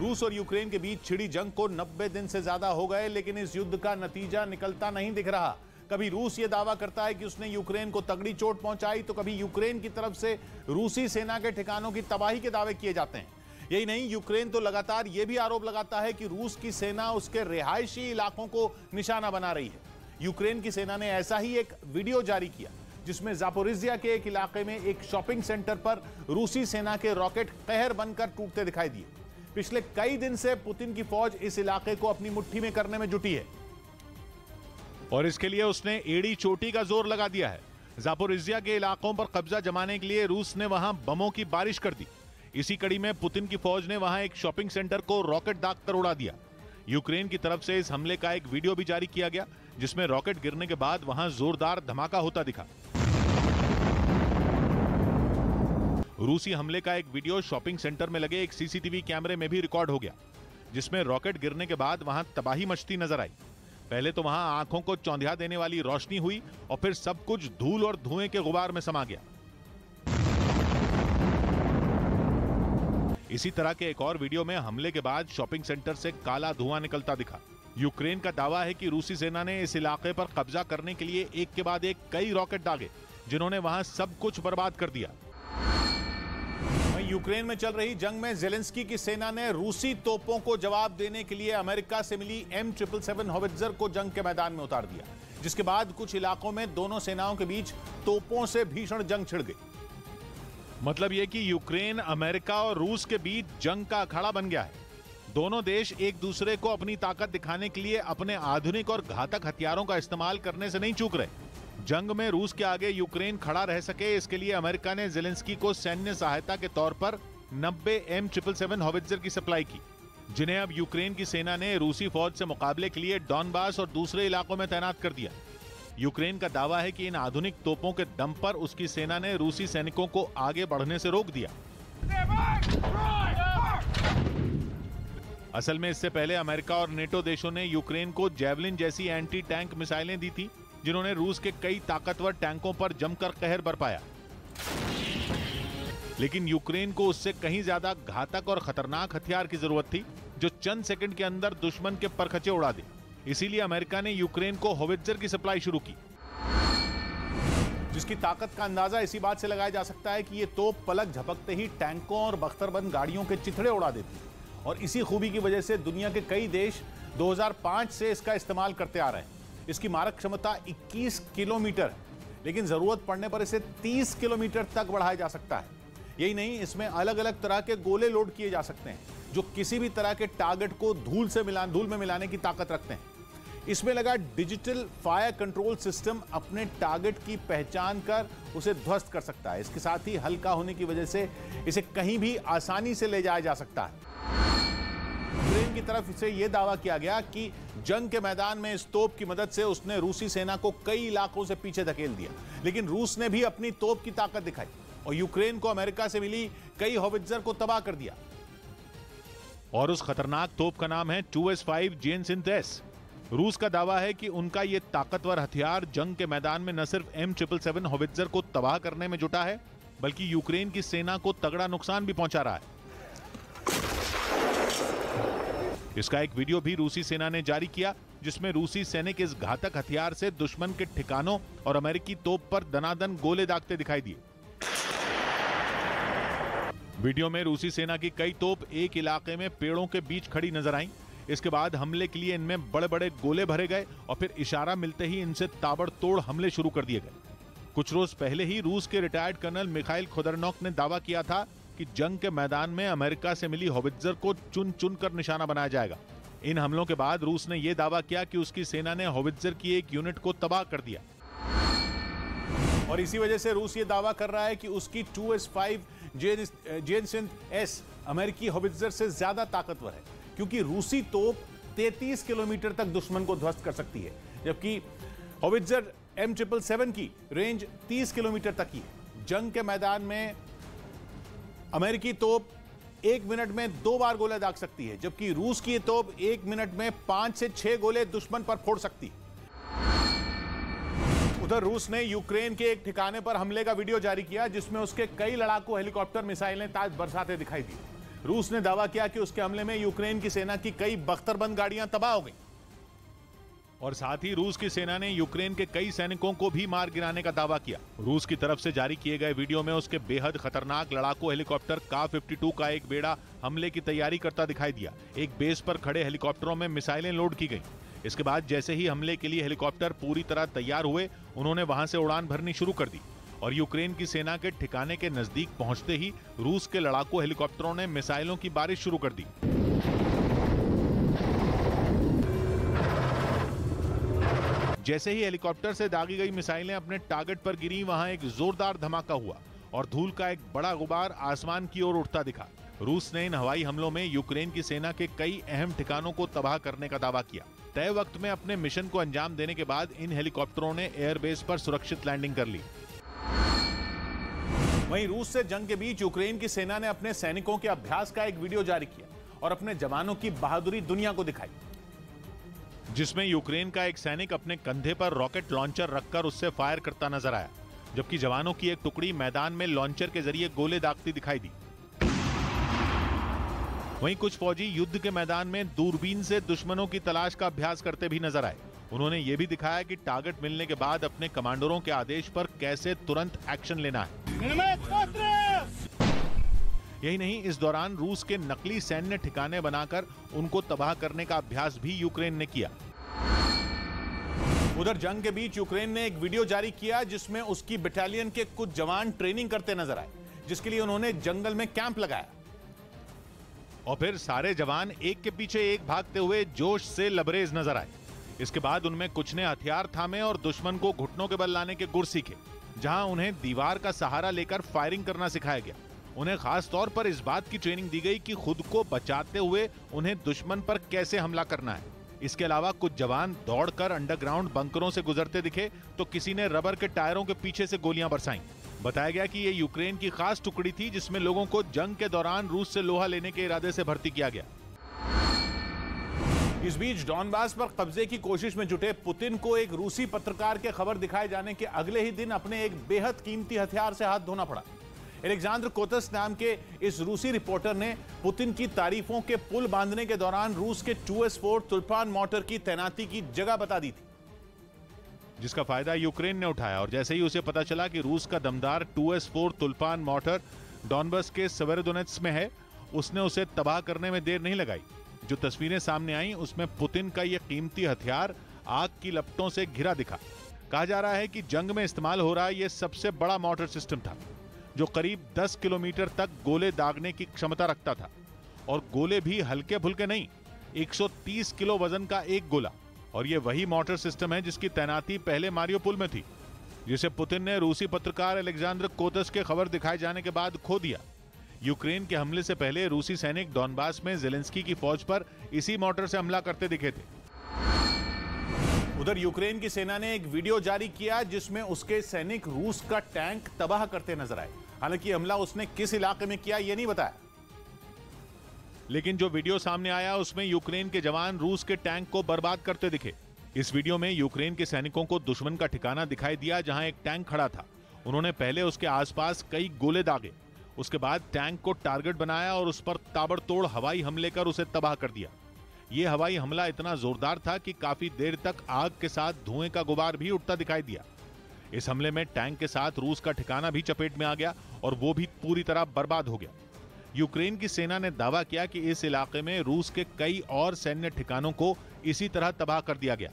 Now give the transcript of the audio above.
रूस और यूक्रेन के बीच छिड़ी जंग को 90 दिन से ज्यादा हो गए, लेकिन इस युद्ध का नतीजा निकलता नहीं दिख रहा। कभी रूस ये दावा करता है कि उसने यूक्रेन को तगड़ी चोट पहुंचाई, तो कभी यूक्रेन की तरफ से रूसी सेना के ठिकानों की तबाही के दावे किए जाते हैं। यही नहीं, यूक्रेन तो लगातार यह भी आरोप लगाता है कि रूस की सेना उसके रिहायशी इलाकों को निशाना बना रही है। यूक्रेन की सेना ने ऐसा ही एक वीडियो जारी किया जिसमें जापोरिजिया के एक इलाके में एक शॉपिंग सेंटर पर रूसी सेना के रॉकेट कहर बनकर टूटते दिखाई दिए। पिछले कई दिन से पुतिन की फौज इस इलाके को अपनी मुट्ठी में करने में जुटी है और इसके लिए उसने एड़ी चोटी का जोर लगा दिया है। जापोरिजिया के इलाकों पर कब्जा जमाने के लिए रूस ने वहां बमों की बारिश कर दी। इसी कड़ी में पुतिन की फौज ने वहां एक शॉपिंग सेंटर को रॉकेट दागकर उड़ा दिया। यूक्रेन की तरफ से इस हमले का एक वीडियो भी जारी किया गया जिसमें रॉकेट गिरने के बाद वहां जोरदार धमाका होता दिखा। रूसी हमले का एक वीडियो शॉपिंग सेंटर में लगे एक सीसीटीवी कैमरे में भी रिकॉर्ड हो गया जिसमें रॉकेट गिरने के बाद वहां तबाही मचती नजर आई। पहले तो वहां आंखों को चौंधिया देने वाली रोशनी हुई और फिर सब कुछ धूल और धुएं के गुबार में समा गया। इसी तरह के एक और वीडियो में हमले के बाद शॉपिंग सेंटर से काला धुआं निकलता दिखा। यूक्रेन का दावा है कि रूसी सेना ने इस इलाके पर कब्जा करने के लिए एक के बाद एक कई रॉकेट दागे जिन्होंने वहां सब कुछ बर्बाद कर दिया। यूक्रेन में चल रही जंग में ज़ेलेंस्की की सेना ने रूसी तोपों को जवाब देने के लिए अमेरिका से मिली M777 हॉवित्ज़र को जंग के मैदान में उतार दिया, जिसके बाद कुछ इलाकों में दोनों सेनाओं के बीच तोपों से भीषण जंग छिड़ गई। मतलब यह कि यूक्रेन, अमेरिका और रूस के बीच जंग का अखाड़ा बन गया है। दोनों देश एक दूसरे को अपनी ताकत दिखाने के लिए अपने आधुनिक और घातक हथियारों का इस्तेमाल करने से नहीं चूक रहे। जंग में रूस के आगे यूक्रेन खड़ा रह सके, इसके लिए अमेरिका ने ज़ेलेंस्की को सैन्य सहायता के तौर पर 90 M777 हॉवित्ज़र की सप्लाई की, जिन्हें अब यूक्रेन की सेना ने रूसी फौज से मुकाबले के लिए डॉनबास और दूसरे इलाकों में तैनात कर दिया। यूक्रेन का दावा है कि इन आधुनिक तोपों के दम पर उसकी सेना ने रूसी सैनिकों को आगे बढ़ने से रोक दिया। असल में इससे पहले अमेरिका और नेटो देशों ने यूक्रेन को जैवलिन जैसी एंटी टैंक मिसाइलें दी थी, जिन्होंने रूस के कई ताकतवर टैंकों पर जमकर कहर बरपाया। लेकिन यूक्रेन को उससे कहीं ज्यादा घातक और खतरनाक हथियार की जरूरत थी जो चंद सेकंड के अंदर दुश्मन के परखचे उड़ा दे। इसीलिए अमेरिका ने यूक्रेन को हॉवित्ज़र की सप्लाई शुरू की, जिसकी ताकत का अंदाजा इसी बात से लगाया जा सकता है कि ये तोप पलक झपकते ही टैंकों और बख्तरबंद गाड़ियों के चिथड़े उड़ा देती है और इसी खूबी की वजह से दुनिया के कई देश 2005 से इसका इस्तेमाल करते आ रहे हैं। इसकी मारक क्षमता 21 किलोमीटर है, लेकिन जरूरत पड़ने पर इसे 30 किलोमीटर तक बढ़ाया जा सकता है। यही नहीं, इसमें अलग अलग तरह के गोले लोड किए जा सकते हैं जो किसी भी तरह के टारगेट को धूल में मिलाने की ताकत रखते हैं। इसमें लगा डिजिटल फायर कंट्रोल सिस्टम अपने टारगेट की पहचान कर उसे ध्वस्त कर सकता है। इसके साथ ही हल्का होने की वजह से इसे कहीं भी आसानी से ले जाया जा सकता है। यूक्रेन की तरफ से यह दावा किया गया कि जंग के मैदान में इस तोप की मदद से उसने रूसी सेना को कई इलाकों से पीछे धकेल दिया, लेकिन रूस ने भी अपनी तोप की ताकत दिखाई और यूक्रेन को अमेरिका से मिली कई हॉवित्ज़र को तबाह कर दिया। और उस खतरनाक तोप का नाम है 2S5 Janesynth-S। रूस का दावा है कि उनका यह ताकतवर हथियार जंग के मैदान में न सिर्फ M777 हॉवित्ज़र को तबाह करने में जुटा है, बल्कि यूक्रेन की सेना को तगड़ा नुकसान भी पहुंचा रहा है। इसका एक वीडियो भी रूसी सेना ने जारी किया जिसमें रूसी सैनिक इस घातक हथियार से दुश्मन के ठिकानों और अमेरिकी तोप पर दनादन गोले दागते दिखाई दिए। वीडियो में रूसी सेना की कई तोप एक इलाके में पेड़ों के बीच खड़ी नजर आईं। इसके बाद हमले के लिए इनमें बड़े बड़े गोले भरे गए और फिर इशारा मिलते ही इनसे ताबड़तोड़ हमले शुरू कर दिए गए। कुछ रोज पहले ही रूस के रिटायर्ड कर्नल मिखाइल खोदरनॉक ने दावा किया था कि जंग के मैदान में अमेरिका से मिली हॉवित्ज़र को चुन चुन कर निशाना बनाया जाएगा। इन हमलों के बाद रूस ने यह दावा किया कि उसकी सेना ने हॉवित्ज़र की एक यूनिट को तबाह कर दिया और इसी वजह से रूस ये दावा कर रहा है कि उसकी 2S5 Janesynth-S अमेरिकी हॉवित्ज़र से ज्यादा ताकतवर है, क्योंकि रूसी तोप 33 किलोमीटर तक दुश्मन को ध्वस्त कर सकती है, जबकि हॉवित्ज़र M777 की रेंज 30 किलोमीटर तक ही है। जंग के मैदान में अमेरिकी तोप 1 मिनट में 2 बार गोले दाग सकती है, जबकि रूस की तोप 1 मिनट में 5 से 6 गोले दुश्मन पर फोड़ सकती है। उधर रूस ने यूक्रेन के एक ठिकाने पर हमले का वीडियो जारी किया जिसमें उसके कई लड़ाकू हेलीकॉप्टर मिसाइलें ताज बरसाते दिखाई दी। रूस ने दावा किया कि उसके हमले में यूक्रेन की सेना की कई बख्तरबंद गाड़ियां तबाह हो गई और साथ ही रूस की सेना ने यूक्रेन के कई सैनिकों को भी मार गिराने का दावा किया। रूस की तरफ से जारी किए गए वीडियो में उसके बेहद खतरनाक लड़ाकू हेलीकॉप्टर का-52 का एक बेड़ा हमले की तैयारी करता दिखाई दिया। एक बेस पर खड़े हेलीकॉप्टरों में मिसाइलें लोड की गईं। इसके बाद जैसे ही हमले के लिए हेलीकॉप्टर पूरी तरह तैयार हुए, उन्होंने वहां से उड़ान भरनी शुरू कर दी और यूक्रेन की सेना के ठिकाने के नजदीक पहुंचते ही रूस के लड़ाकू हेलीकॉप्टरों ने मिसाइलों की बारिश शुरू कर दी। जैसे ही हेलीकॉप्टर से दागी गई मिसाइलें अपने टारगेट पर गिरी, वहां एक जोरदार धमाका हुआ और धूल का एक बड़ा गुबार आसमान की ओर उठता दिखा। रूस ने इन हवाई हमलों में यूक्रेन की सेना के कई अहम ठिकानों को तबाह करने का दावा किया। तय वक्त में अपने मिशन को अंजाम देने के बाद इन हेलीकॉप्टरों ने एयरबेस पर सुरक्षित लैंडिंग कर ली। वहीं रूस से जंग के बीच यूक्रेन की सेना ने अपने सैनिकों के अभ्यास का एक वीडियो जारी किया और अपने जवानों की बहादुरी दुनिया को दिखाई, जिसमें यूक्रेन का एक सैनिक अपने कंधे पर रॉकेट लॉन्चर रखकर उससे फायर करता नजर आया, जबकि जवानों की एक टुकड़ी मैदान में लॉन्चर के जरिए गोले दागती दिखाई दी। वहीं कुछ फौजी युद्ध के मैदान में दूरबीन से दुश्मनों की तलाश का अभ्यास करते भी नजर आए। उन्होंने ये भी दिखाया कि टारगेट मिलने के बाद अपने कमांडरों के आदेश पर कैसे तुरंत एक्शन लेना है। यही नहीं, इस दौरान रूस के नकली सैन्य ठिकाने बनाकर उनको तबाह करने का अभ्यास भी यूक्रेन ने किया। उधर जंग के बीच यूक्रेन ने एक वीडियो जारी किया जिसमें उसकी बटालियन के कुछ जवान ट्रेनिंग करते नजर आए, जिसके लिए उन्होंने जंगल में कैंप लगाया और फिर सारे जवान एक के पीछे एक भागते हुए जोश से लबरेज नजर आए। इसके बाद उनमें कुछ ने हथियार थामे और दुश्मन को घुटनों के बल लाने के गुर सीखे, जहां उन्हें दीवार का सहारा लेकर फायरिंग करना सिखाया गया। उन्हें खास तौर पर इस बात की ट्रेनिंग दी गई कि खुद को बचाते हुए उन्हें दुश्मन पर कैसे हमला करना है। इसके अलावा कुछ जवान दौड़कर अंडरग्राउंड बंकरों से गुजरते दिखे तो किसी ने रबर के टायरों के पीछे से गोलियां बरसाईं। बताया गया कि ये यूक्रेन की खास टुकड़ी थी जिसमें लोगों को जंग के दौरान रूस से लोहा लेने के इरादे से भर्ती किया गया। इस बीच डॉनबास पर कब्जे की कोशिश में जुटे पुतिन को एक रूसी पत्रकार के खबर दिखाए जाने के अगले ही दिन अपने एक बेहद कीमती हथियार से हाथ धोना पड़ा। अलेक्जेंडर कोतस नाम के इस रूसी रिपोर्टर ने पुतिन की तारीफों के पुल बांधने के दौरान रूस के 2S4 तुल्पान मोर्टर की तैनाती की जगह बता दी थी, जिसका फायदा यूक्रेन ने उठाया। और जैसे ही उसे पता चला कि रूस का दमदार 2S4 तुल्पान मोर्टर डॉनबास के सेवेरोडोनेत्स्क में है, उसने उसे तबाह करने में देर नहीं लगाई। जो तस्वीरें सामने आई उसमें पुतिन का यह कीमती हथियार आग की लपटों से घिरा दिखा। कहा जा रहा है कि जंग में इस्तेमाल हो रहा यह सबसे बड़ा मोर्टर सिस्टम था, जो करीब 10 किलोमीटर तक गोले दागने की क्षमता रखता था और गोले भी हल्के फुल्के नहीं, 130 किलो वजन का एक गोला। और यह वही मोर्टर सिस्टम है जिसकी तैनाती पहले मारियोपोल में थी, जिसे पुतिन ने रूसी पत्रकार अलेक्जेंडर कोतस के खबर दिखाए जाने के बाद खो दिया। यूक्रेन के हमले से पहले रूसी सैनिक डॉनबास में ज़ेलेंस्की की फौज पर इसी मोर्टर से हमला करते दिखे थे। उधर यूक्रेन की सेना ने एक वीडियो जारी किया जिसमें उसके सैनिक रूस का टैंक तबाह करते नजर आए। हालांकि हमला उसने किस इलाके में किया यह नहीं बताया, लेकिन जो वीडियो सामने आया उसमें यूक्रेन के जवान रूस के टैंक को बर्बाद करते दिखे। इस वीडियो में यूक्रेन के सैनिकों को दुश्मन का ठिकाना दिखाई दिया जहां एक टैंक खड़ा था। उन्होंने पहले उसके आसपास कई गोले दागे, उसके बाद टैंक को टारगेट बनाया और उस पर ताबड़तोड़ हवाई हमले कर उसे तबाह कर दिया। यह हवाई हमला इतना जोरदार था कि काफी देर तक आग के साथ धुएं का गुबार भी उठता दिखाई दिया। इस हमले में टैंक के साथ रूस का ठिकाना भी चपेट में आ गया और वो भी पूरी तरह बर्बाद हो गया। यूक्रेन की सेना ने दावा किया कि इस इलाके में रूस के कई और सैन्य ठिकानों को इसी तरह तबाह कर दिया गया।